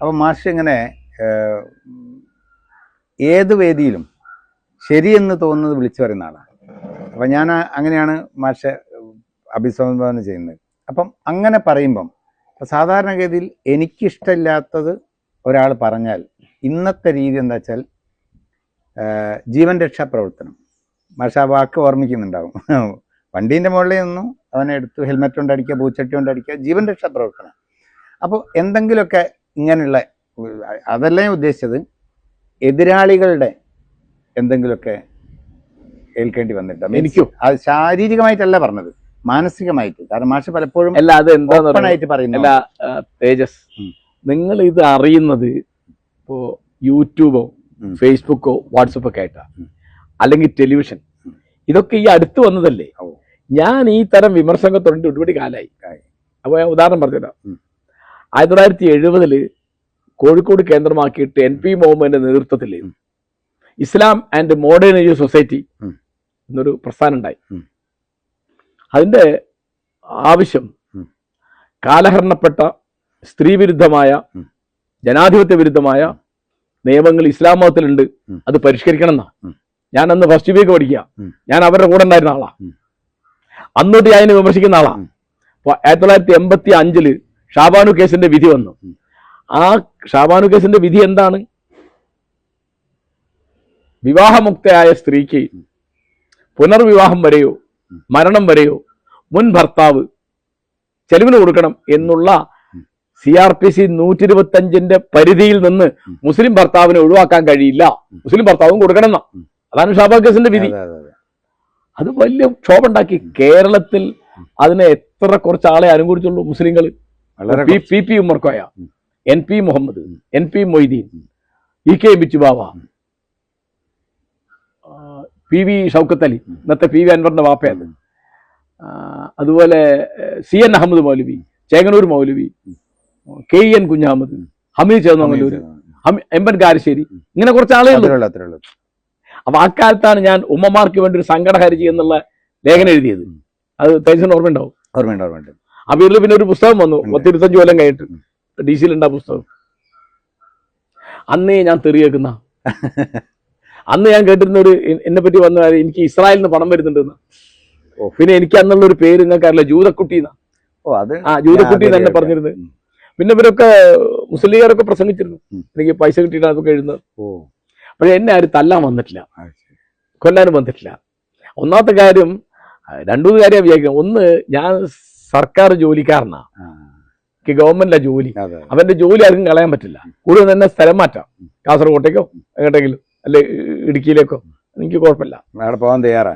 അപ്പം മാഷ് ഇങ്ങനെ ഏത് വേദിയിലും ശരിയെന്ന് തോന്നുന്നത് വിളിച്ചു പറയുന്ന ആളാണ്. അപ്പം ഞാൻ അങ്ങനെയാണ് മാഷെ അഭിസംബോധന ചെയ്യുന്നത്. അപ്പം അങ്ങനെ പറയുമ്പം സാധാരണഗതിയിൽ എനിക്കിഷ്ടമില്ലാത്തത് ഒരാൾ പറഞ്ഞാൽ ഇന്നത്തെ രീതി എന്താ വെച്ചാൽ ജീവൻ രക്ഷാ പ്രവർത്തനം. മാഷ ആ വാക്ക് ഓർമ്മിക്കുന്നുണ്ടാവും. വണ്ടീൻ്റെ മുകളിൽ നിന്നും അവനെ എടുത്ത് ഹെൽമെറ്റ് കൊണ്ട് അടിക്കുക, പൂച്ചട്ടി കൊണ്ട് അടിക്കുക, ജീവൻ രക്ഷാ പ്രവർത്തനം. അപ്പോൾ എന്തെങ്കിലുമൊക്കെ ഇങ്ങനെയുള്ള, അതല്ല ഞാൻ ഉദ്ദേശിച്ചത്, എതിരാളികളുടെ എന്തെങ്കിലുമൊക്കെ ഏൽക്കേണ്ടി വന്നിട്ടുണ്ട്. എനിക്കും അത് ശാരീരികമായിട്ടല്ല പറഞ്ഞത്, മാനസികമായിട്ട്. കാരണം മാഷ് പലപ്പോഴും അല്ല, അത് എന്തായിട്ട് പറയുന്നില്ല. തേജസ്, നിങ്ങൾ ഇത് അറിയുന്നത് ഇപ്പോ യൂട്യൂബോ ഫേസ്ബുക്കോ വാട്സപ്പൊക്കെ ആയിട്ടാണ്, അല്ലെങ്കിൽ ടെലിവിഷൻ, ഇതൊക്കെ ഈ അടുത്ത് വന്നതല്ലേ. ഞാൻ ഈ തരം വിമർശനങ്ങൾ തുടങ്ങി ഒരുപാട് കാലമായി. അപ്പോൾ ഞാൻ ഉദാഹരണം പറഞ്ഞുതരാം. 1970 കോഴിക്കോട് കേന്ദ്രമാക്കിയിട്ട് NP മുഹമ്മദിന്റെ നേതൃത്വത്തിൽ ഇസ്ലാം ആൻഡ് മോഡേൺ ഏജ് സൊസൈറ്റി എന്നൊരു പ്രസ്ഥാനം ഉണ്ടായി. അതിന്റെ ആവശ്യം കാലഹരണപ്പെട്ട സ്ത്രീവിരുദ്ധമായ ജനാധിപത്യ വിരുദ്ധമായ നിയമങ്ങൾ ഇസ്ലാം മതത്തിലുണ്ട്, അത് പരിഷ്കരിക്കണം എന്നാ. ഞാൻ അന്ന് ഫസ്റ്റ് വീക്ക് പഠിക്കുക, ഞാൻ അവരുടെ കൂടെ ഉണ്ടായിരുന്ന ആളാ. അന്നോട്ട് ഞാൻ അതിനെ വിമർശിക്കുന്ന ആളാ. 1985 ഷാബാനു കേസിന്റെ വിധി വന്നു. ആ ഷാബാനു കേസിന്റെ വിധി എന്താണ്? വിവാഹമുക്തയായ സ്ത്രീക്ക് പുനർവിവാഹം വരെയോ മരണം വരെയോ മുൻ ഭർത്താവ് ചെലവിന് കൊടുക്കണം എന്നുള്ള CRPC 125 പരിധിയിൽ നിന്ന് മുസ്ലിം ഭർത്താവിനെ ഒഴിവാക്കാൻ കഴിയില്ല, മുസ്ലിം ഭർത്താവും കൊടുക്കണം എന്നാ. അതാണ് ഷാബാനു കേസിന്റെ വിധി. അത് വലിയ ക്ഷോഭമുണ്ടാക്കി. കേരളത്തിൽ അതിനെ എത്ര കുറച്ച് ആളെ അനുകൂലിച്ചുള്ളൂ മുസ്ലിങ്ങൾ. PP Ummerkoya, NP Muhammad, NP Moideen, EK ബിച്ചുബാവ, PV Shoukath Ali, ഇന്നത്തെ PV അൻവറിന്റെ വാപ്പയത്, അതുപോലെ CN അഹമ്മദ് മൗലവി, ചേങ്ങന്നൂർ മൗലവി, KN കുഞ്ഞഹമ്മദ്, ഹമീദ് ചേന്നൂർ, എമ്പൻ കാരശ്ശേരി, ഇങ്ങനെ കുറച്ച് ആളുകൾ. അപ്പൊ അക്കാലത്താണ് ഞാൻ ഉമ്മമാർക്ക് വേണ്ടി ഒരു സങ്കട ഹർജി എന്നുള്ള ലേഖനം എഴുതിയത്. അത് തേജസിന് ഓർമ്മയുണ്ടാവും. ഓർമ്മയുണ്ട്. ആ പേരിൽ പിന്നെ ഒരു പുസ്തകം വന്നു 25 കൊല്ലം കഴിഞ്ഞിട്ട്, DC-യിലുണ്ടാ പുസ്തകം. അന്നേ ഞാൻ തെറി കേൾക്കുന്ന, അന്ന് ഞാൻ കേട്ടിരുന്ന ഒരു എന്നെ പറ്റി വന്ന എനിക്ക് ഇസ്രായേലിൽ നിന്ന് പണം വരുന്നുണ്ടെന്ന്. പിന്നെ എനിക്ക് അന്നുള്ള ഒരു പേര് നിങ്ങൾക്ക് അറിയില്ല, ജൂതക്കുട്ടി എന്നാ. ജൂതക്കുട്ടി തന്നെ പറഞ്ഞിരുന്നത്. പിന്നെ ഇവരൊക്കെ മുസ്ലിംകാരൊക്കെ പ്രസംഗിച്ചിരുന്നു, എനിക്ക് പൈസ കിട്ടിയിട്ടാണ് അതൊക്കെ എഴുതുന്നത്. പക്ഷെ എന്നെ ആരും തല്ലാൻ വന്നിട്ടില്ല, കൊല്ലാനും വന്നിട്ടില്ല. ഒന്നാമത്തെ കാര്യം, 2 കാര്യം വിചാരിക്കണം. ഒന്ന്, ഞാൻ സർക്കാർ ജോലിക്കാരനാ, എനിക്ക് ഗവൺമെന്റിലെ ജോലി. അവന്റെ ജോലി ആർക്കും കളയാൻ പറ്റില്ല. കൂടുതൽ തന്നെ സ്ഥലം മാറ്റാം, കാസർഗോട്ടേക്കോ എങ്ങോട്ടെങ്കിലും, അല്ലെ ഇടുക്കിയിലേക്കോ, എനിക്ക് കുഴപ്പമില്ല,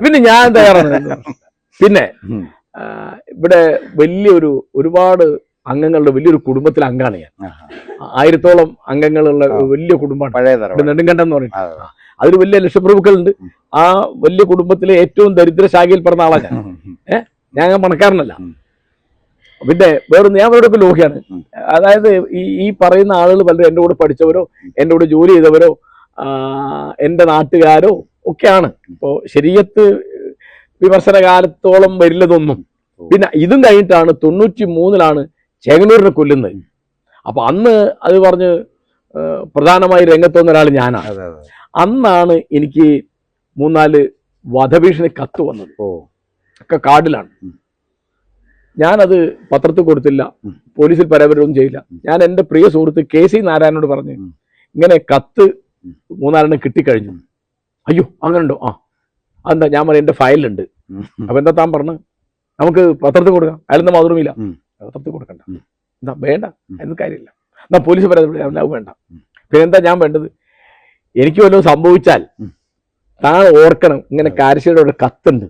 പിന്നെ ഞാൻ തയ്യാറാണ്. പിന്നെ ഇവിടെ ഒരുപാട് അംഗങ്ങളുടെ വലിയൊരു കുടുംബത്തിലെ അംഗമാണ് ഞാൻ. 1000-ഓളം അംഗങ്ങളുള്ള വലിയ കുടുംബമാണ് നെടുങ്കണ്ടം എന്ന് പറഞ്ഞിട്ട്. അതിൽ വലിയ ലക്ഷപ്രഭുക്കളുണ്ട്. ആ വലിയ കുടുംബത്തിലെ ഏറ്റവും ദരിദ്ര ശാഖയിൽ പറഞ്ഞ ആളാണ് ഞാൻ. ഞാൻ പണക്കാരനല്ല. പിന്നെ വേറൊന്ന്, ഞാൻ അവരോടൊക്കെ ലോഹിയാണ്. അതായത് ഈ പറയുന്ന ആളുകൾ പലരും എൻ്റെ കൂടെ പഠിച്ചവരോ എൻ്റെ കൂടെ ജോലി ചെയ്തവരോ എൻ്റെ നാട്ടുകാരോ ഒക്കെയാണ്. ഇപ്പോൾ ശരീഅത്ത് വിമർശന കാലത്തോളം വരില്ലതൊന്നും. പിന്നെ ഇതും കഴിഞ്ഞിട്ടാണ് 93-ലാണ് ചേങ്ങന്നൂരിനെ കൊല്ലുന്നത്. അപ്പൊ അന്ന് അത് പറഞ്ഞ് പ്രധാനമായി രംഗത്ത് വന്ന ഒരാൾ ഞാനാണ്. അന്നാണ് എനിക്ക് 3-4 വധഭീഷണി കത്ത് വന്നത്. ഒക്കെ കാർഡിലാണ്. ഞാനത് പത്രത്തിൽ കൊടുത്തില്ല, പോലീസിൽ പരാതിയൊന്നും ചെയ്യില്ല. ഞാൻ എൻ്റെ പ്രിയ സുഹൃത്ത് KC നാരായണനോട് പറഞ്ഞു, ഇങ്ങനെ കത്ത് 3-4 കിട്ടിക്കഴിഞ്ഞു. അയ്യോ അങ്ങനെയുണ്ടോ? അതെന്താ? ഞാൻ പറഞ്ഞു എൻ്റെ ഫയലുണ്ട്. അപ്പൊ എന്താ താൻ പറഞ്ഞു? നമുക്ക് പത്രത്തിൽ കൊടുക്കാം. അയാളൊന്നും മാതൃമില്ല, പത്രത്തിൽ കൊടുക്കണ്ട. എന്താ വേണ്ട, അതിന് കാര്യമില്ല. എന്നാ പോലീസ് പരാതി വേണ്ട. പിന്നെന്താ ഞാൻ വേണ്ടത്? എനിക്ക് വല്ലതും സംഭവിച്ചാൽ താൻ ഓർക്കണം, ഇങ്ങനെ കാരശ്ശേരിയുടെ ഒരു കത്തുണ്ട്,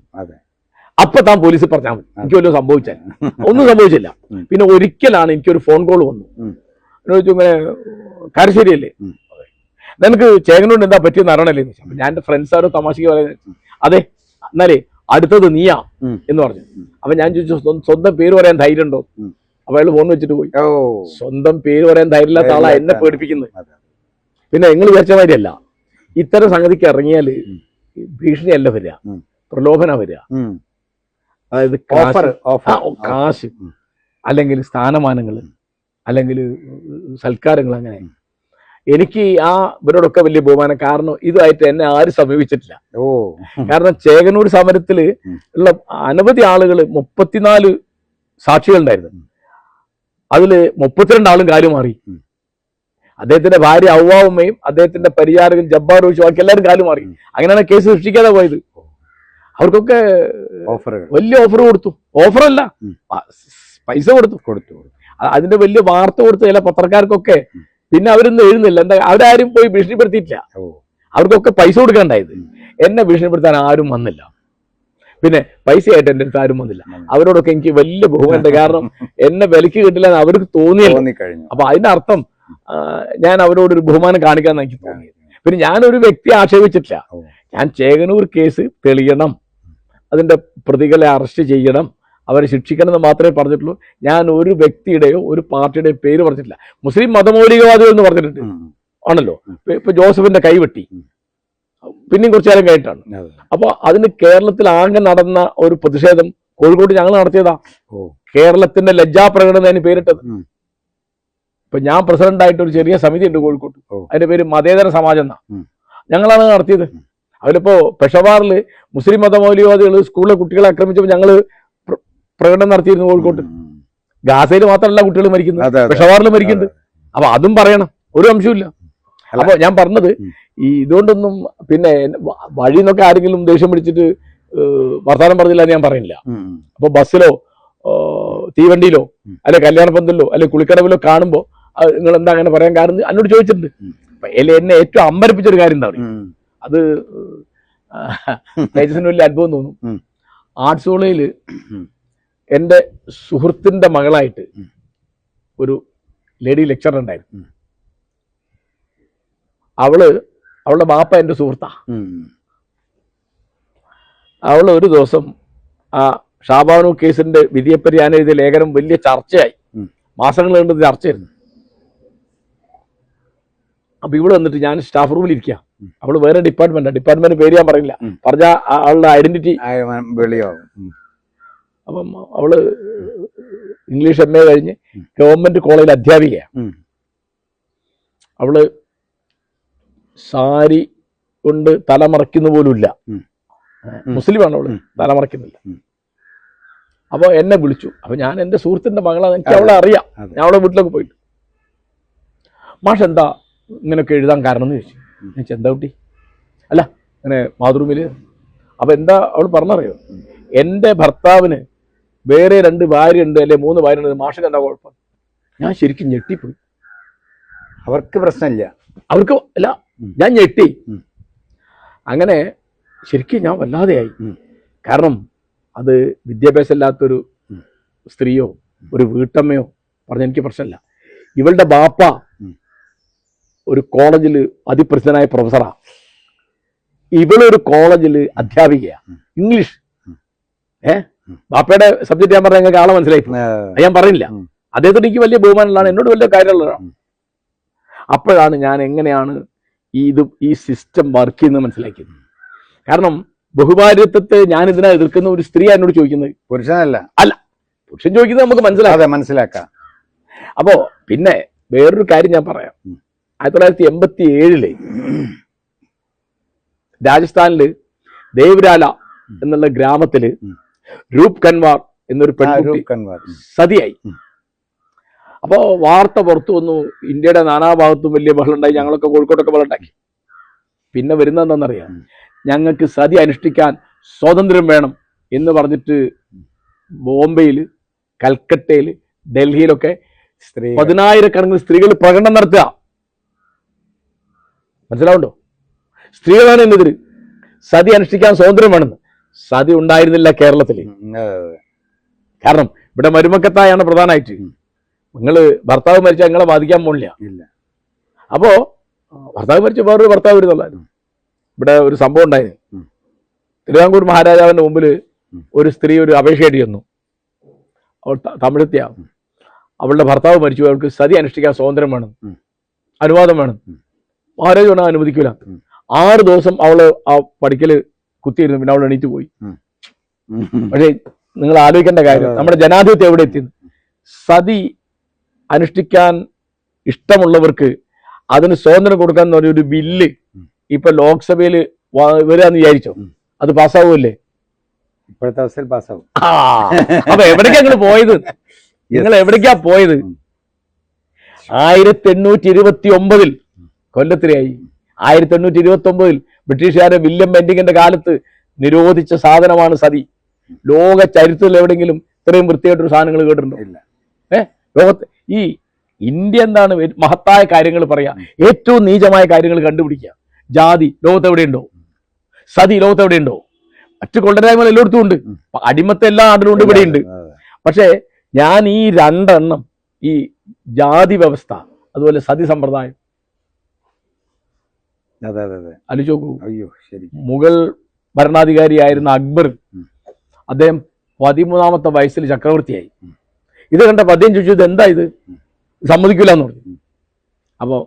അപ്പൊ താൻ പോലീസിൽ പറഞ്ഞാൽ മതി. എനിക്ക് വല്ലതും സംഭവിച്ചാൽ. ഒന്നും സംഭവിച്ചില്ല. പിന്നെ ഒരിക്കലാണ് എനിക്കൊരു ഫോൺ കോൾ വന്നു. എന്നോട് ചോദിച്ചു, ഇങ്ങനെ കാരശ്ശേരിയല്ലേ, നിനക്ക് ചേങ്ങന്നൂരിന് എന്താ പറ്റിയെന്ന് അറിയണല്ലേ? ഞാൻ എൻ്റെ ഫ്രണ്ട്സാരോ തമാശക്ക് പറയുന്നത്. അതെ, എന്നാലേ അടുത്തത് നീയാ എന്ന് പറഞ്ഞു. അപ്പൊ ഞാൻ ചോദിച്ചു, സ്വന്തം പേര് പറയാൻ ധൈര്യം ഉണ്ടോ? അപ്പൊ അയാൾ ഫോൺ വെച്ചിട്ട് പോയി. സ്വന്തം പേര് പറയാൻ ധൈര്യമില്ലാത്ത ആളാ എന്നെ പേടിപ്പിക്കുന്നത്. പിന്നെ നിങ്ങൾ വിചാരിച്ച മാതിരിയല്ല, ഇത്തരം സംഗതിക്ക് ഇറങ്ങിയാൽ ഭീഷണിയല്ല വരിക, പ്രലോഭന വരിക. അതായത് കാശ്, അല്ലെങ്കിൽ സ്ഥാനമാനങ്ങൾ, അല്ലെങ്കിൽ സൽക്കാരങ്ങൾ അങ്ങനെ. എനിക്ക് ആ ഇവരോടൊക്കെ വലിയ ബഹുമാനം. കാരണം ഇതുമായിട്ട് എന്നെ ആരും സമീപിച്ചിട്ടില്ല. കാരണം ചേകനൂർ സമരത്തിൽ ഉള്ള അനവധി ആളുകൾ 34 സാക്ഷികൾ ഉണ്ടായിരുന്നു. അതില് 32 ആളും കാര്യം മാറി. അദ്ദേഹത്തിന്റെ ഭാര്യ ഔവാവുമ്മയും അദ്ദേഹത്തിന്റെ പരിചാരകൻ ജബ്ബാർ ഒഴിച്ച് ബാക്കി എല്ലാവരും കാര്യം മാറി. അങ്ങനെയാണ് കേസ് സൃഷ്ടിക്കാതെ പോയത്. അവർക്കൊക്കെ വലിയ ഓഫർ കൊടുത്തു. ഓഫറല്ല, പൈസ കൊടുത്തു. അതിന്റെ വലിയ വാർത്ത കൊടുത്ത ചില പത്രക്കാർക്കൊക്കെ പിന്നെ അവരൊന്നും എഴുന്നില്ല. എന്താ, അവരാരും പോയി ഭീഷണിപ്പെടുത്തിയിട്ടില്ല. അവർക്കൊക്കെ പൈസ കൊടുക്കാണ്ടായത്. എന്നെ ഭീഷണിപ്പെടുത്താൻ ആരും വന്നില്ല. പിന്നെ പൈസയായിട്ട് എൻ്റെ അടുത്ത് ആരും വന്നില്ല. അവരോടൊക്കെ എനിക്ക് വലിയ ബഹുമാനമുണ്ട്. കാരണം എന്നെ വിലക്ക് കിട്ടില്ല എന്ന് അവർക്ക് തോന്നിയില്ല. അപ്പൊ അതിന്റെ അർത്ഥം ഞാൻ അവരോടൊരു ബഹുമാനം കാണിക്കാന്ന് എനിക്ക് തോന്നി. പിന്നെ ഞാനൊരു വ്യക്തിയെ ആക്ഷേപിച്ചിട്ടില്ല. ഞാൻ ചേകനൂർ കേസ് തെളിയണം, അതിന്റെ പ്രതികളെ അറസ്റ്റ് ചെയ്യണം, അവരെ ശിക്ഷിക്കണം എന്ന് മാത്രമേ പറഞ്ഞിട്ടുള്ളൂ. ഞാൻ ഒരു വ്യക്തിയുടെയോ ഒരു പാർട്ടിയുടെയോ പേര് പറഞ്ഞിട്ടില്ല. മുസ്ലിം മതമൗലികവാദികൾ എന്ന് പറഞ്ഞിട്ടുണ്ട് ആണല്ലോ. ഇപ്പൊ ജോസഫിന്റെ കൈവെട്ടി പിന്നെയും കുറച്ചു കാലം കഴിഞ്ഞിട്ടാണ്. അപ്പൊ അതിന് കേരളത്തിൽ ആകെ നടന്ന ഒരു പ്രതിഷേധം കോഴിക്കോട് ഞങ്ങൾ നടത്തിയതാ. കേരളത്തിന്റെ ലജ്ജാപ്രകടനം അതിന് പേരിട്ടത്. ഇപ്പൊ ഞാൻ പ്രസിഡന്റായിട്ട് ഒരു ചെറിയ സമിതി ഉണ്ട് കോഴിക്കോട്ട്. അതിന്റെ പേര് മതേതര സമാജം എന്നാ. ഞങ്ങളാണ് നടത്തിയത്. അതിലിപ്പോ പെഷവാറിൽ മുസ്ലിം മതമൗലികവാദികൾ സ്കൂളിലെ കുട്ടികളെ ആക്രമിച്ചപ്പോൾ ഞങ്ങള് പ്രകടനം നടത്തിയിരുന്നു കോഴിക്കോട്ട്. ഗാസയിൽ മാത്രമല്ല കുട്ടികൾ മരിക്കുന്നത്, പെഷവാറിൽ മരിക്കുന്നുണ്ട്. അപ്പൊ അതും പറയണം, ഒരു അംശമില്ല. അപ്പൊ ഞാൻ പറഞ്ഞത് ഈ ഇതുകൊണ്ടൊന്നും പിന്നെ വഴി നിന്നൊക്കെ ആരെങ്കിലും ദേഷ്യം പിടിച്ചിട്ട് വർത്തമാനം പറഞ്ഞില്ല എന്ന് ഞാൻ പറയുന്നില്ല. അപ്പൊ ബസ്സിലോ തീവണ്ടിയിലോ അല്ലെ കല്യാണപ്പന്തലിലോ അല്ലെ കുളിക്കടവിലോ കാണുമ്പോ നിങ്ങൾ എന്താ അങ്ങനെ പറയാൻ കാരണം എന്നോട് ചോദിച്ചിട്ടുണ്ട്. എന്നെ ഏറ്റവും അമ്പരപ്പിച്ചൊരു കാര്യം എന്താ പറയുക, അത് തേജസിന് വലിയ അത്ഭുതം തോന്നും. ആർട്സ് കോളേജില് എൻ്റെ സുഹൃത്തിന്റെ മകളായിട്ട് ഒരു ലേഡി ലെക്ചറർ ഉണ്ടായിരുന്നു. അവളുടെ ബാപ്പ എൻ്റെ സുഹൃത്താ. അവള് ഒരു ദിവസം ആ ഷാബാനു കേസിന്റെ വിധിയെപ്പറ്റി ഞാൻ എഴുതിയ ലേഖനം വലിയ ചർച്ചയായി, മാസങ്ങൾ നീണ്ടത് ചർച്ചയായിരുന്നു. അപ്പൊ ഇവിടെ വന്നിട്ട് ഞാൻ സ്റ്റാഫ് റൂമിൽ ഇരിക്കുക. അവള് വേറെ ഡിപ്പാർട്ട്മെന്റ് പേര് ഞാൻ പറയില്ല, പറഞ്ഞ അവളുടെ ഐഡന്റിറ്റി വെളിയാവും. അപ്പം അവള് ഇംഗ്ലീഷ് MA കഴിഞ്ഞ് ഗവൺമെന്റ് കോളേജിൽ അധ്യാപികയാണ്. അവള് സാരി കൊണ്ട് തലമറയ്ക്കുന്ന പോലുമില്ല, മുസ്ലിമാണ് അവള്, തലമറയ്ക്കുന്നില്ല. അപ്പൊ എന്നെ വിളിച്ചു. അപ്പൊ ഞാൻ എൻ്റെ സുഹൃത്തിന്റെ മകളാണ്, എനിക്ക് അവളെ അറിയാം. ഞാൻ അവളെ വീട്ടിലൊക്കെ പോയിട്ട്, മാഷ് എന്താ ഇങ്ങനെയൊക്കെ എഴുതാൻ കാരണം എന്ന് ചോദിച്ചു. എന്താ കുട്ടി, അല്ല അങ്ങനെ മാതൃഭൂമിയില്. അപ്പൊ എന്താ അവൾ പറഞ്ഞറിയോ, എൻ്റെ ഭർത്താവിന് വേറെ 2 ഭാര്യയുണ്ട് അല്ലെ 3 ഭാര്യയുണ്ട്, മാഷിന് എന്താ കുഴപ്പം? ഞാൻ ശരിക്കും ഞെട്ടിപ്പോയി. അവർക്ക് പ്രശ്നമില്ല, അവർക്ക് അല്ല, ഞാൻ ഞെട്ടി. അങ്ങനെ ശരിക്കും ഞാൻ വല്ലാതെയായി. കാരണം അത് വിദ്യാഭ്യാസം ഇല്ലാത്തൊരു സ്ത്രീയോ ഒരു വീട്ടമ്മയോ പറഞ്ഞ എനിക്ക് പ്രശ്നമില്ല. ഇവളുടെ ബാപ്പ ഒരു കോളേജിൽ അതിപ്രസിദ്ധനായ പ്രൊഫസറാ, ഇവളൊരു കോളേജിൽ അധ്യാപികയാ, ഇംഗ്ലീഷ്. ബാപ്പയുടെ സബ്ജക്ട് ഞാൻ പറഞ്ഞ ഞങ്ങൾക്ക് ആളെ മനസ്സിലായി, ഞാൻ പറയില്ല. അദ്ദേഹത്തിന് എനിക്ക് വലിയ ബഹുമാനമുള്ളതാണ്, എന്നോട് വലിയ കാര്യമുള്ളതാണ്. അപ്പോഴാണ് ഞാൻ എങ്ങനെയാണ് ഈ സിസ്റ്റം വർക്ക് ചെയ്യുന്നത് മനസ്സിലാക്കിയത്. കാരണം ബഹുഭാര്യത്വത്തെ ഞാൻ ഇതിനെ എതിർക്കുന്ന ഒരു സ്ത്രീ എന്നോട് ചോദിക്കുന്നത്, പുരുഷനല്ല, അല്ല പുരുഷൻ ചോദിക്കുന്നത് നമുക്ക് മനസ്സിലാക്കാം. അപ്പോ പിന്നെ വേറൊരു കാര്യം ഞാൻ പറയാം. 1987 രാജസ്ഥാനില് ദേവ്രാല എന്നുള്ള ഗ്രാമത്തില് രൂപ് കൻവാർ എന്നൊരു പെൺകുട്ടി സതിയായി. അപ്പോ വാർത്ത പുറത്തു വന്നു, ഇന്ത്യയുടെ നാനാഭാഗത്തും വലിയ ബഹളം ഉണ്ടായി, ഞങ്ങളൊക്കെ കോഴിക്കോട്ടൊക്കെ ബഹളം ഉണ്ടാക്കി. പിന്നെ വരുന്നത് എന്താണെന്നറിയാം, ഞങ്ങൾക്ക് സതി അനുഷ്ഠിക്കാൻ സ്വാതന്ത്ര്യം വേണം എന്ന് പറഞ്ഞിട്ട് ബോംബെയിൽ, കൽക്കട്ടയിൽ, ഡൽഹിയിലൊക്കെ 10,000 സ്ത്രീകൾ പ്രകടനം നടത്തുക. മനസ്സിലാവുണ്ടോ? സ്ത്രീകളാണ് എന്നെതിര്, സതി അനുഷ്ഠിക്കാൻ സ്വാതന്ത്ര്യം വേണമെന്ന്. സതി ഉണ്ടായിരുന്നില്ല കേരളത്തിൽ. കാരണം ഇവിടെ മരുമക്കത്തായാണ് പ്രധാനമായിട്ട്. നിങ്ങൾ ഭർത്താവ് മരിച്ചാൽ നിങ്ങളെ ബാധിക്കാൻ പോണില്ല. അപ്പോ ഭർത്താവ് മരിച്ച വേറൊരു ഭർത്താവ് വരുന്നുള്ളായിരുന്നു. ഇവിടെ ഒരു സംഭവം ഉണ്ടായിരുന്നു. തിരുവിതാംകൂർ മഹാരാജാവിന്റെ മുമ്പിൽ ഒരു സ്ത്രീ ഒരു അപേക്ഷയായിട്ട് ചെന്നു. അവൾ തമിഴത്തെയാ. അവളുടെ ഭർത്താവ് മരിച്ചു, അവൾക്ക് സതി അനുഷ്ഠിക്കാൻ സ്വാതന്ത്ര്യം വേണം, അനുവാദം വേണം. മഹാരാജ വേണം, അനുവദിക്കൂല. 6 ദിവസം അവള് ആ പഠിക്കല് കുത്തിയിരുന്നു. പിന്നെ അവൾ എണീറ്റ് പോയി. പക്ഷേ നിങ്ങൾ ആലോചിക്കേണ്ട കാര്യം, നമ്മുടെ ജനാധിപത്യം എവിടെ എത്തിയത്? സതി അനുഷ്ഠിക്കാൻ ഇഷ്ടമുള്ളവർക്ക് അതിന് സ്വാതന്ത്ര്യം കൊടുക്കാൻ എന്ന് പറഞ്ഞൊരു ബില്ല് ഇപ്പൊ ലോക്സഭയിൽ വരികയെന്ന് വിചാരിച്ചോ? അത് പാസ്സാവുമല്ലേ? ഇപ്പോഴത്തെ അവസ്ഥയിൽ പാസ്സാവും. അപ്പൊ എവിടേക്കാ നിങ്ങൾ പോയത്? നിങ്ങൾ എവിടേക്കാ പോയത്? 1829 കൊല്ലത്തിലായി. 1829 ബ്രിട്ടീഷുകാരെ വില്യം ബെന്റിങ്ങിന്റെ കാലത്ത് നിരോധിച്ച സാധനമാണ് സതി. ലോക ചരിത്രത്തിൽ എവിടെയെങ്കിലും ഇത്രയും വൃത്തിയായിട്ടൊരു സാധനങ്ങൾ കേട്ടിട്ടുണ്ടോ? ലോകത്ത് ഈ ഇന്ത്യ എന്താണ് മഹത്തായ കാര്യങ്ങൾ പറയാ, ഏറ്റവും നീചമായ കാര്യങ്ങൾ കണ്ടുപിടിക്കുക. ജാതി ലോകത്ത് എവിടെയുണ്ടോ? സതി ലോകത്ത് എവിടെയുണ്ടോ? മറ്റു കൊള്ളരായ്മകൾ എല്ലായിടത്തും ഉണ്ട്. അടിമത്തെ എല്ലാ നാട്ടിലും ഉണ്ട്, ഇവിടെയുണ്ട്. പക്ഷേ ഞാൻ ഈ രണ്ടെണ്ണം, ഈ ജാതി വ്യവസ്ഥ അതുപോലെ സതി സമ്പ്രദായം ആലോചിച്ച് നോക്കൂ. മുഗൾ ഭരണാധികാരിയായിരുന്ന അക്ബർ, അദ്ദേഹം 13ാമത്തെ വയസ്സിൽ ചക്രവർത്തിയായി. ഇത് കണ്ടപ്പോൾ അദ്ദേഹം ചോദിച്ചു, ഇത് എന്താ ഇത്? സമ്മതിക്കില്ല എന്ന് പറഞ്ഞു. അപ്പോൾ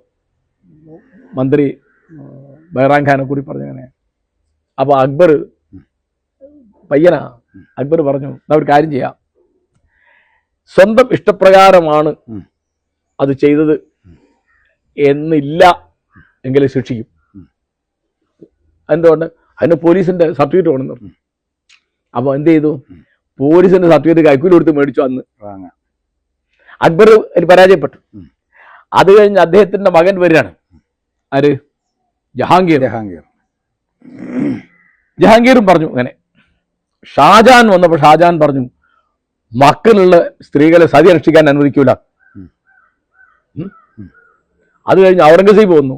മന്ത്രി ബൈറാം ഖാനെ കൂടി പറഞ്ഞു അങ്ങനെ. അപ്പോൾ അക്ബർ പയ്യനാ, അക്ബർ പറഞ്ഞു, ഒരു കാര്യം ചെയ്യാം, സ്വന്തം ഇഷ്ടപ്രകാരമാണ് അത് ചെയ്തത് എന്നില്ല എങ്കിൽ ശിക്ഷിക്കും. എന്തുകൊണ്ട്? അതിന് പോലീസിന്റെ സർട്ടിഫിക്കറ്റ് വേണമെന്ന് പറഞ്ഞു. അപ്പൊ എന്ത് ചെയ്തു? പോലീസിന്റെ സർട്ടിഫിക്കറ്റ് കൈക്കൂലി കൊടുത്ത് മേടിച്ചു. അന്ന് അക്ബർ പരാജയപ്പെട്ടു. അത് കഴിഞ്ഞ് അദ്ദേഹത്തിന്റെ മകൻ വരികയാണ്. ആര്? ജഹാംഗീർ. ജഹാംഗീറും പറഞ്ഞു അങ്ങനെ. ഷാജഹാൻ വന്നപ്പോൾ ഷാജഹാൻ പറഞ്ഞു, മക്കളുള്ള സ്ത്രീകളെ സതി അനുഷ്ഠിക്കാൻ അനുവദിക്കൂല. അത് കഴിഞ്ഞ് ഔറംഗസീബ് വന്നു.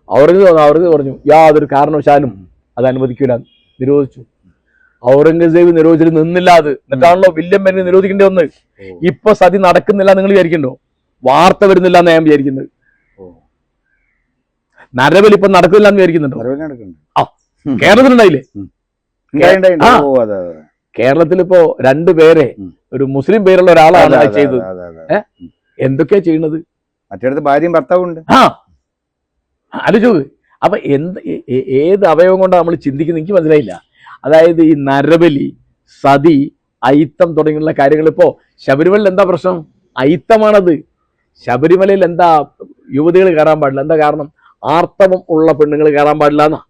ഔറംഗസീബ് പറഞ്ഞു, യാതൊരു കാരണവശാലും അത് അനുവദിക്കൂല, നിരോധിച്ചു. ഔറംഗസേബ് നിരോധിച്ചിട്ട് നിന്നില്ല. അത് എന്നിട്ടാണല്ലോ വില്യം ബെന്റിങ് നിരോധിക്കേണ്ടി വന്ന്. ഇപ്പൊ സതി നടക്കുന്നില്ല നിങ്ങൾ വിചാരിക്കണ്ടോ? വാർത്ത വരുന്നില്ല എന്ന് ഞാൻ വിചാരിക്കുന്നത്. നരബലി ഇപ്പൊ നടക്കുന്നില്ല എന്ന് വിചാരിക്കുന്നുണ്ടോ? കേരളത്തിലുണ്ടായില്ലേ? കേരളത്തിൽ ഇപ്പോ 2 പേരെ, ഒരു മുസ്ലിം പേരുള്ള ഒരാളാണ് ചെയ്തത്. എന്തൊക്കെയാ ചെയ്യുന്നത്? മറ്റേടത്ത് ഭാര്യയും ഭർത്താവും ഉണ്ട്. ആലോചിച്ചു. അപ്പൊ ഏത് അവയവം കൊണ്ടാണ് നമ്മൾ ചിന്തിക്കുന്നത്? എനിക്ക് മനസ്സിലായില്ല. അതായത് ഈ നരബലി, സതി, അയിത്തം തുടങ്ങിയുള്ള കാര്യങ്ങൾ. ഇപ്പോ ശബരിമലയിൽ എന്താ പ്രശ്നം? അയിത്തമാണത്. ശബരിമലയിൽ എന്താ യുവതികൾ കയറാൻ പാടില്ല? എന്താ കാരണം? ആർത്തവം ഉള്ള പെണ്ണുങ്ങൾ കയറാൻ പാടില്ല എന്ന്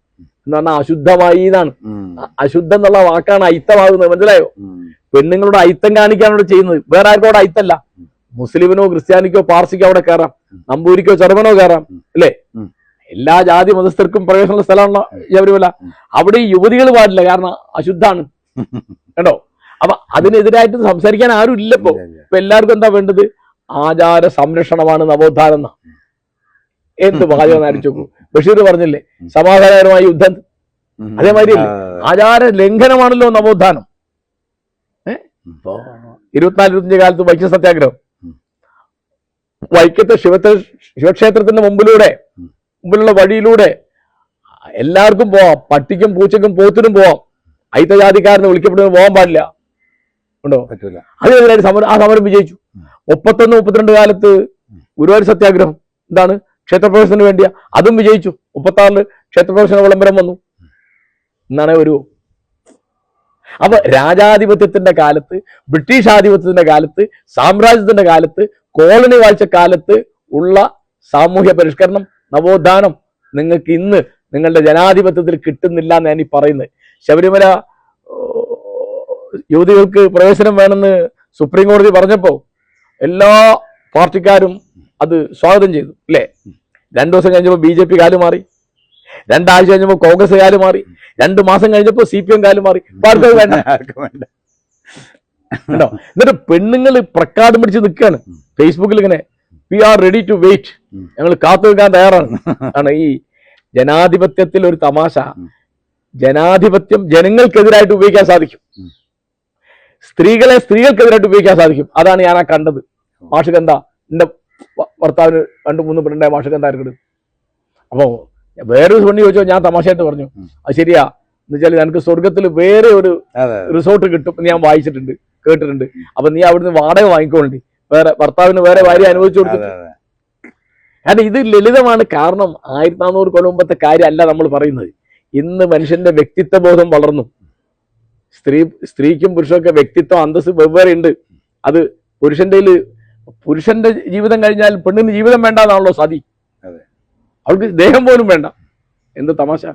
പറഞ്ഞാൽ അശുദ്ധമായി എന്നാണ്. അശുദ്ധം എന്നുള്ള വാക്കാണ് അയിത്തമാകുന്നത്. മനസ്സിലായോ? പെണ്ണുങ്ങളോട് അയിത്തം കാണിക്കാനോട് ചെയ്യുന്നത്. വേറെ ആർക്കോടെ അയിത്തല്ല. മുസ്ലിമിനോ ക്രിസ്ത്യാനിക്കോ പാർസിക്കോ അവിടെ കയറാം, നമ്പൂരിക്കോ ചെറുമനോ കയറാം, അല്ലേ? എല്ലാ ജാതി മതസ്ഥർക്കും പ്രവേശനമുള്ള സ്ഥലമുള്ള ശബരിമല. അവിടെ ഈ യുവതികൾ പാടില്ല, കാരണം അശുദ്ധാണ്. കേട്ടോ? അപ്പൊ അതിനെതിരായിട്ട് സംസാരിക്കാൻ ആരും ഇല്ല. ഇപ്പൊ എല്ലാവർക്കും എന്താ വേണ്ടത്? ആചാര സംരക്ഷണമാണ് നവോത്ഥാനം എന്നാ. എന്ത് വാചകം അടിച്ചു നോക്കൂ. ബഷീർ പറഞ്ഞില്ലേ, സമാധാനപരമായ യുദ്ധം. അതേമാതിരിയല്ലേ, ആചാര ലംഘനമാണല്ലോ നവോത്ഥാനം. 24-25 കാലത്ത് വൈക്കം സത്യാഗ്രഹം. വൈക്കത്തെ ശിവക്ഷേത്രത്തിന്റെ മുമ്പിലുള്ള വഴിയിലൂടെ എല്ലാവർക്കും പോവാം. പട്ടിക്കും പൂച്ചക്കും പോത്തിനും പോവാം. അയിത്തജാതിക്കാരന് വിളിക്കപ്പെടുന്ന പോകാൻ പാടില്ല. ഉണ്ടോ? അതിനെതിരായിട്ട് സമരം വിജയിച്ചു. 31-32 കാലത്ത് ഗുരുവായൂർ സത്യാഗ്രഹം എന്താണ്? ക്ഷേത്രപ്രവേശനത്തിന് വേണ്ടിയാ. അതും വിജയിച്ചു. 36 ക്ഷേത്രപ്രവേശന വിളംബരം വന്നു. എന്നാണ് ഒരു. അപ്പൊ രാജാധിപത്യത്തിന്റെ കാലത്ത്, ബ്രിട്ടീഷ് ആധിപത്യത്തിന്റെ കാലത്ത്, സാമ്രാജ്യത്തിന്റെ കാലത്ത്, കോളനി വാഴ്ച കാലത്ത് ഉള്ള സാമൂഹ്യ പരിഷ്കരണം, നവോത്ഥാനം നിങ്ങൾക്ക് ഇന്ന് നിങ്ങളുടെ ജനാധിപത്യത്തിൽ കിട്ടുന്നില്ല എന്ന് ഞാൻ ഈ പറയുന്നത്. ശബരിമല യുവതികൾക്ക് പ്രവേശനം വേണമെന്ന് സുപ്രീം കോടതി പറഞ്ഞപ്പോ എല്ലാ പാർട്ടിക്കാരും അത് സ്വാഗതം ചെയ്തു, അല്ലേ? 2 ദിവസം കഴിഞ്ഞപ്പോൾ BJP കാലുമാറി, 2 ആഴ്ച കഴിഞ്ഞപ്പോൾ കോൺഗ്രസ് കാലുമാറി, 2 മാസം കഴിഞ്ഞപ്പോൾ CPM കാലുമാറി. വേണ്ട. കേട്ടോ? എന്നിട്ട് പെണ്ണുങ്ങൾ പ്രക്കാടം പിടിച്ച് നിൽക്കുകയാണ് ഫേസ്ബുക്കിൽ ഇങ്ങനെ, we are ready to wait, ഞങ്ങൾ കാത്തു നിൽക്കാൻ തയ്യാറാണ്. ആണ് ഈ ജനാധിപത്യത്തിൽ ഒരു തമാശ. ജനാധിപത്യം ജനങ്ങൾക്കെതിരായിട്ട് ഉപയോഗിക്കാൻ സാധിക്കും, സ്ത്രീകൾക്കെതിരായിട്ട് ഉപയോഗിക്കാൻ സാധിക്കും. അതാണ് ഞാൻ കണ്ടത്. മാഷക്ക് എന്താ, എന്റെ ഭർത്താവിന് 2-3 പെണ്ണുണ്ടായ മാഷക്ക് എന്താ എടുക്കുന്നത്? അപ്പോ വേറൊരു പെണ്ണ് ചോദിച്ചോ, ഞാൻ തമാശയായിട്ട് പറഞ്ഞു, അത് ശരിയാ, എന്ന് വെച്ചാൽ എനിക്ക് സ്വർഗത്തിൽ വേറെ ഒരു റിസോർട്ട് കിട്ടും ഞാൻ വായിച്ചിട്ടുണ്ട്, കേട്ടിട്ടുണ്ട്. അപ്പൊ നീ അവിടുന്ന് വാടക വാങ്ങിക്കോണ്ടി, വേറെ ഭർത്താവിന് വേറെ ഭാര്യ അനുവദിച്ചു കൊടുത്തിട്ട്. കാരണം ഇത് ലളിതമാണ്. കാരണം 1400 കൊല്ലം മുമ്പത്തെ കാര്യമല്ല നമ്മൾ പറയുന്നത്. ഇന്ന് മനുഷ്യന്റെ വ്യക്തിത്വ ബോധം വളർന്നു. സ്ത്രീക്കും പുരുഷനൊക്കെ വ്യക്തിത്വം, അന്തസ്സ് വെവ്വേറെ ഉണ്ട്. അത് പുരുഷന്റെ പുരുഷന്റെ ജീവിതം കഴിഞ്ഞാൽ പെണ്ണിന് ജീവിതം വേണ്ടാന്നാണല്ലോ സതി. അതെ. അവൾക്ക് ദേഹം പോലും വേണ്ട. എന്ത് തമാശ.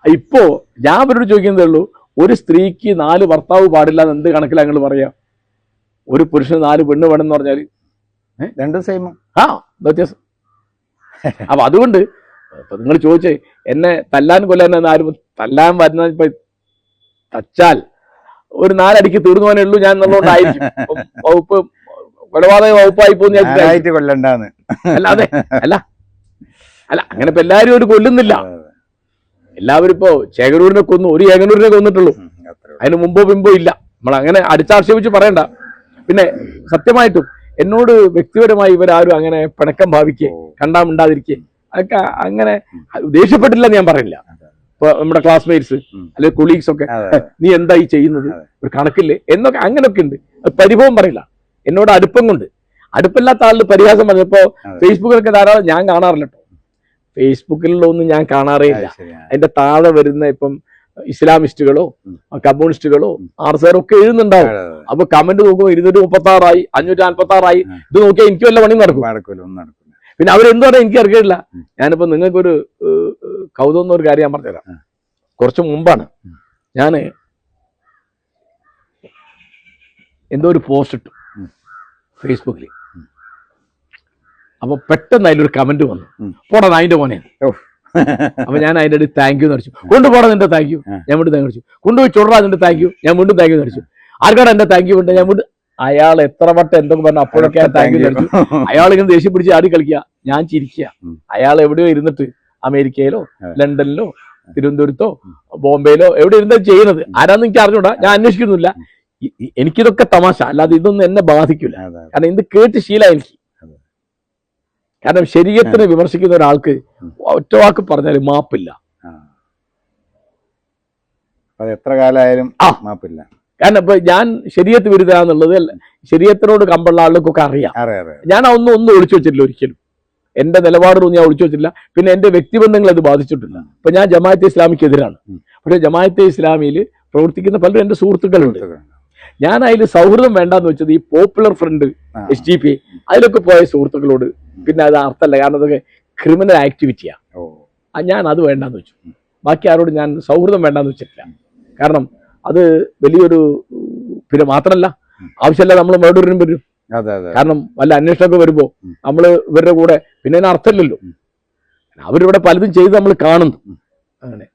ഇപ്പോ ഞാൻ അവരോട് ചോദിക്കുന്നതേ ഉള്ളൂ, ഒരു സ്ത്രീക്ക് 4 ഭർത്താവ് പാടില്ല എന്ന് എന്ത് കണക്കിലാണ് നിങ്ങൾ പറയാ? ഒരു പുരുഷന് 4 പെണ്ണ് വേണമെന്ന് പറഞ്ഞാൽ രണ്ടും സെയിം. വ്യത്യാസം. അപ്പൊ അതുകൊണ്ട് ഇപ്പൊ നിങ്ങൾ ചോദിച്ചേ എന്നെ തല്ലാൻ കൊല്ലാൻ ആരും തല്ലാൻ വരുന്ന ഇപ്പൊ തച്ചാൽ ഒരു 4 അടിക്ക് തീർന്നവനേ ഉള്ളൂ ഞാൻ എന്നുള്ളതുകൊണ്ടായിരിക്കും വകുപ്പ് കൊലപാതക വകുപ്പായി പോകുന്ന കൊല്ലണ്ടാന്ന്. അല്ലാതെ അല്ല അങ്ങനെ ഇപ്പൊ എല്ലാരും ഒരു കൊല്ലുന്നില്ല. എല്ലാവരും ഇപ്പോ ചേകനൂരിനെ കൊന്നു, ഒരു ചേകനൂരിനെ കൊന്നിട്ടുള്ളൂ. അതിന് മുമ്പോ പിമ്പോ ഇല്ല. നമ്മൾ അങ്ങനെ അടിച്ചാക്ഷേപിച്ച് പറയണ്ട. പിന്നെ സത്യമായിട്ടും എന്നോട് വ്യക്തിപരമായി ഇവരാരും അങ്ങനെ പിണക്കം ഭാവിക്കേ കണ്ടാ മിണ്ടാതിരിക്കേ അതൊക്കെ അങ്ങനെ ദേഷ്യപ്പെട്ടില്ല ഞാൻ പറയില്ല. ഇപ്പൊ നമ്മുടെ ക്ലാസ്മേറ്റ്സ് അല്ലെങ്കിൽ കൊളീഗ്സ് ഒക്കെ നീ എന്താ ഈ ചെയ്യുന്നത്, ഒരു കണക്കില്ലേ എന്നൊക്കെ അങ്ങനെയൊക്കെ ഉണ്ട്. പരിഭവം പറയില്ല. എന്നോട് അടുപ്പം കൊണ്ട്. അടുപ്പില്ലാത്ത ആളിൽ പരിഹാസം പറഞ്ഞപ്പോ ഫേസ്ബുക്കിലൊക്കെ ധാരാളം ഞാൻ കാണാറില്ല കേട്ടോ. ഫേസ്ബുക്കിലൊന്നും ഞാൻ കാണാറേ ഇല്ല. അതിന്റെ താഴെ വരുന്ന ഇപ്പം ഇസ്ലാമിസ്റ്റുകളോ കമ്മ്യൂണിസ്റ്റുകളോ ആർസാരോ ഒക്കെ എഴുതുന്നുണ്ടാവും. അപ്പൊ കമന്റ് നോക്കുമ്പോൾ 236 546 ഇത് നോക്കിയാൽ എനിക്ക് വല്ല പണി നടക്കും. പിന്നെ അവരെന്ത് പറയാൻ എനിക്ക് അറിയില്ല. ഞാനിപ്പോ നിങ്ങൾക്കൊരു കൗതുകം ഒരു കാര്യം ഞാൻ പറഞ്ഞുതരാം. കുറച്ച് മുമ്പാണ് ഞാൻ എന്തോ ഒരു പോസ്റ്റ് ഇട്ടു ഫേസ്ബുക്കിൽ. അപ്പൊ പെട്ടെന്ന് അതിലൊരു കമന്റ് വന്നു, പോടാ അതിന്റെ മോനെ. അപ്പൊ ഞാൻ അതിന്റെ അടുത്ത് താങ്ക് യു നടിച്ചു. കൊണ്ടുപോടാ നിന്റെ താങ്ക് യു, ഞാൻ വീണ്ടും താങ്ക് അടിച്ചു. കൊണ്ടുപോയി ചൊടാ നിന്റെ താങ്ക് യു, ഞാൻ വീണ്ടും താങ്ക് യു നടിച്ചു. ആർക്കാണ് എന്റെ താങ്ക് യു ഉണ്ട്, ഞാൻ വീണ്ടും അയാൾ എത്ര വട്ടം എന്തൊക്കെ പറഞ്ഞു അപ്പോഴൊക്കെ താങ്ക് യു നടിച്ചു. അയാൾ ഇങ്ങനെ ദേഷ്യം പിടിച്ച് ആടി കളിക്കുക, ഞാൻ ചിരിക്കുക. അയാൾ എവിടെയോ ഇരുന്നിട്ട് അമേരിക്കയിലോ ലണ്ടനിലോ തിരുവനന്തപുരത്തോ ബോംബെയിലോ എവിടെ ഇരുന്നാ ചെയ്യുന്നത്, ആരാന്ന് എനിക്ക് അറിഞ്ഞൂടാ, ഞാൻ അന്വേഷിക്കുന്നില്ല. എനിക്കിതൊക്കെ തമാശ, അല്ലാതെ ഇതൊന്നും എന്നെ ബാധിക്കില്ല. കാരണം ഇത് കേട്ട് ശീലം എനിക്ക്. കാരണം ശരീരത്തിനെ വിമർശിക്കുന്ന ഒരാൾക്ക് ഒറ്റ വാക്ക് പറഞ്ഞാലും മാപ്പില്ല. എത്ര കാലമായാലും മാപ്പില്ല. കാരണം ഇപ്പൊ ഞാൻ ശരീരത്ത് വിരുദ്ധരാന്നുള്ളത് ശരീരത്തിനോട് കമ്പുള്ള ആളുകൾക്കൊക്കെ അറിയാം. ഞാൻ ഒന്നും ഒളിച്ചു വെച്ചിട്ടില്ല ഒരിക്കലും. എന്റെ നിലപാടുകളൊന്നും ഞാൻ ഒളിച്ചു വെച്ചിട്ടില്ല. പിന്നെ എന്റെ വ്യക്തിബന്ധങ്ങൾ അത് ബാധിച്ചിട്ടില്ല. ഇപ്പൊ ഞാൻ ജമാഅത്തെ ഇസ്ലാമിക്കെതിരാണ്. പക്ഷെ ജമാഅത്തെ ഇസ്ലാമിയിൽ പ്രവർത്തിക്കുന്ന പലരും എന്റെ സുഹൃത്തുക്കളുണ്ട്. ഞാൻ അതിൽ സൗഹൃദം വേണ്ടാന്ന് വെച്ചത് ഈ പോപ്പുലർ ഫ്രണ്ട് SDP അതിലൊക്കെ പോയ സുഹൃത്തുക്കളോട് പിന്നെ അത് അർത്ഥമല്ല. കാരണം അതൊക്കെ ക്രിമിനൽ ആക്ടിവിറ്റിയാ. ഞാൻ അത് വേണ്ടാന്ന് വെച്ചു. ബാക്കി ആരോട് ഞാൻ സൗഹൃദം വേണ്ടാന്ന് വെച്ചിട്ടില്ല. കാരണം അത് വലിയൊരു പിന്നെ മാത്രമല്ല ആവശ്യമല്ല നമ്മൾ മേടൂരിനും വരും. കാരണം വല്ല അന്വേഷണമൊക്കെ വരുമ്പോ നമ്മൾ ഇവരുടെ കൂടെ പിന്നെ അതിന് അർത്ഥമില്ലല്ലോ. അവരിവിടെ പലതും ചെയ്ത് നമ്മൾ കാണുന്നു. അങ്ങനെ